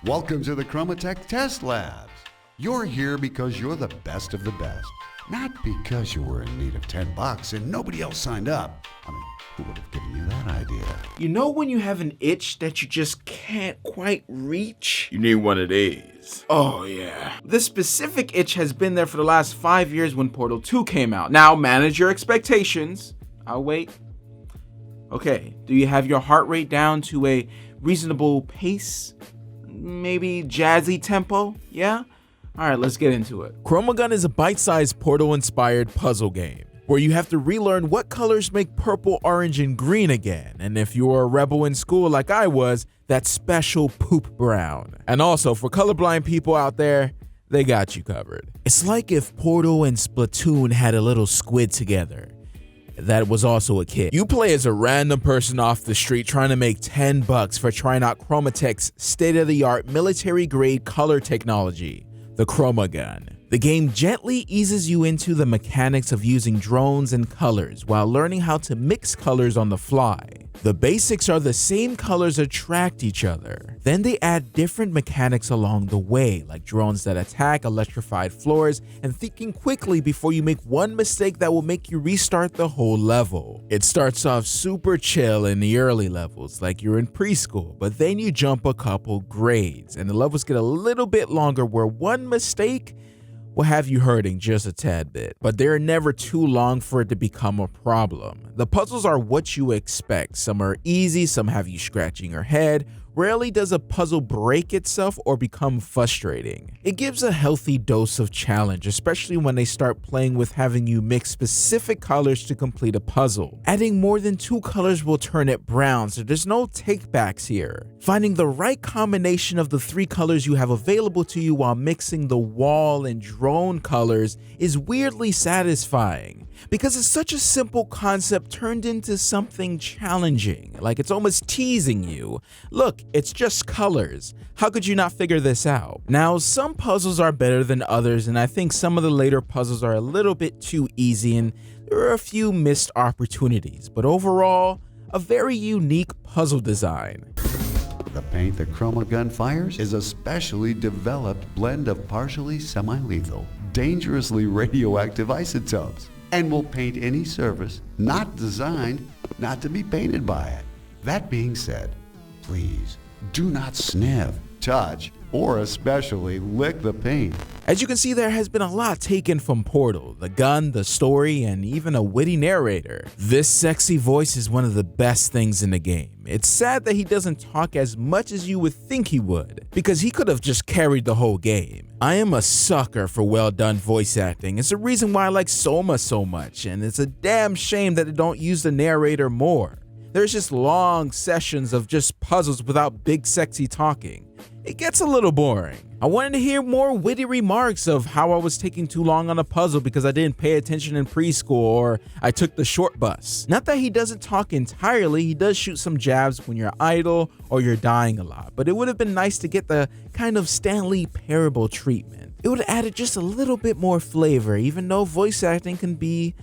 Welcome to the Chromatech Test Labs. You're here because you're the best of the best, not because you were in need of $10 and nobody else signed up. I mean, who would have given you that idea? You know when you have an itch that you just can't quite reach? You need one of these. Oh yeah. This specific itch has been there for the last 5 years when Portal 2 came out. Now manage your expectations. I'll wait. Okay, do you have your heart rate down to a reasonable pace? Maybe jazzy tempo? Yeah? Alright, let's get into it. Chroma Gun is a bite-sized Portal-inspired puzzle game where you have to relearn what colors make purple, orange, and green again, and if you were a rebel in school like I was, that special poop brown. And also, for colorblind people out there, they got you covered. It's like if Portal and Splatoon had a little squid together that was also a kid. You play as a random person off the street trying to make $10 for trying out Chromatech's state-of-the-art military-grade color technology, the Chroma Gun. The game gently eases you into the mechanics of using drones and colors while learning how to mix colors on the fly. The basics are the same colors attract each other. Then they add different mechanics along the way, like drones that attack electrified floors and thinking quickly before you make one mistake that will make you restart the whole level. It starts off super chill in the early levels, like you're in preschool, but then you jump a couple grades and the levels get a little bit longer where one mistake will have you hurting just a tad bit, but they're never too long for it to become a problem. The puzzles are what you expect. Some are easy, some have you scratching your head. Rarely does a puzzle break itself or become frustrating. It gives a healthy dose of challenge, especially when they start playing with having you mix specific colors to complete a puzzle. Adding more than 2 colors will turn it brown, so there's no takebacks here. Finding the right combination of the 3 colors you have available to you while mixing the wall and drone colors is weirdly satisfying, because it's such a simple concept turned into something challenging, like it's almost teasing you. Look, it's just colors. How could you not figure this out? Now, some puzzles are better than others, and I think some of the later puzzles are a little bit too easy and there are a few missed opportunities, but overall, a very unique puzzle design. The paint the Chroma Gun fires is a specially developed blend of partially semi-lethal, dangerously radioactive isotopes, and will paint any surface not designed not to be painted by it. That being said, please do not sniff, touch, or especially lick the paint. As you can see, there has been a lot taken from Portal, the gun, the story, and even a witty narrator. This sexy voice is one of the best things in the game. It's sad that he doesn't talk as much as you would think he would, because he could have just carried the whole game. I am a sucker for well done voice acting. It's the reason why I like Soma so much, and it's a damn shame that they don't use the narrator more. There's just long sessions of just puzzles without big sexy talking. It gets a little boring. I wanted to hear more witty remarks of how I was taking too long on a puzzle because I didn't pay attention in preschool or I took the short bus. Not that he doesn't talk entirely, he does shoot some jabs when you're idle or you're dying a lot, but it would have been nice to get the kind of Stanley Parable treatment. It would have added just a little bit more flavor, even though voice acting can be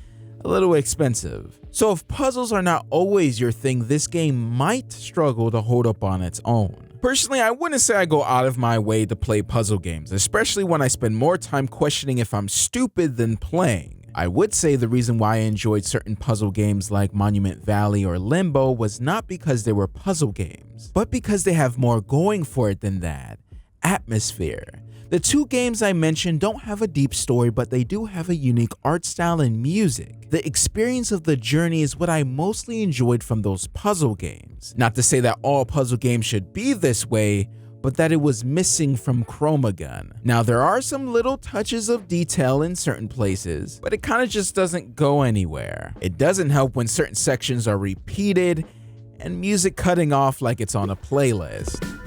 a little expensive. So if puzzles are not always your thing, this game might struggle to hold up on its own. Personally, I wouldn't say I go out of my way to play puzzle games, especially when I spend more time questioning if I'm stupid than playing. I would say the reason why I enjoyed certain puzzle games like Monument Valley or Limbo was not because they were puzzle games, but because they have more going for it than that: atmosphere. The 2 games I mentioned don't have a deep story, but they do have a unique art style and music. The experience of the journey is what I mostly enjoyed from those puzzle games. Not to say that all puzzle games should be this way, but that it was missing from Chroma Gun. Now, there are some little touches of detail in certain places, but it kind of just doesn't go anywhere. It doesn't help when certain sections are repeated and music cutting off like it's on a playlist.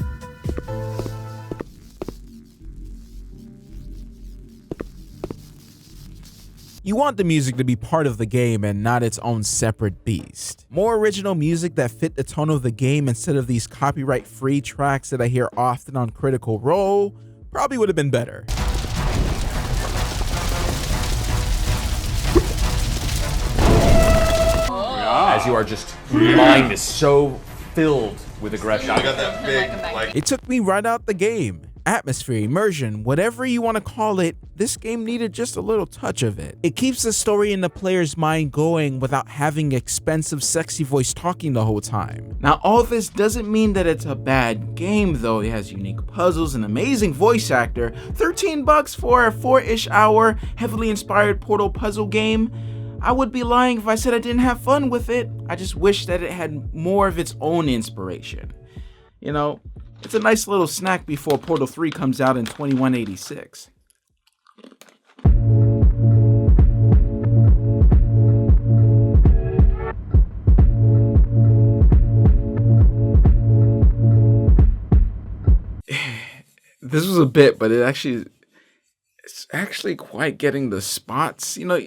You want the music to be part of the game and not its own separate beast. More original music that fit the tone of the game instead of these copyright-free tracks that I hear often on Critical Role probably would have been better. As you are just, your mind is so filled with aggression. I got that big, like, It took me right out the game. Atmosphere, immersion, whatever you want to call it, this game needed just a little touch of it. It keeps the story in the player's mind going without having expensive sexy voice talking the whole time. Now, all this doesn't mean that it's a bad game though. It has unique puzzles, an amazing voice actor, $13 for a 4-ish hour, heavily inspired Portal puzzle game. I would be lying if I said I didn't have fun with it. I just wish that it had more of its own inspiration. You know, it's a nice little snack before Portal 3 comes out in 2186. This was a bit, but it's actually quite getting the spots, you know.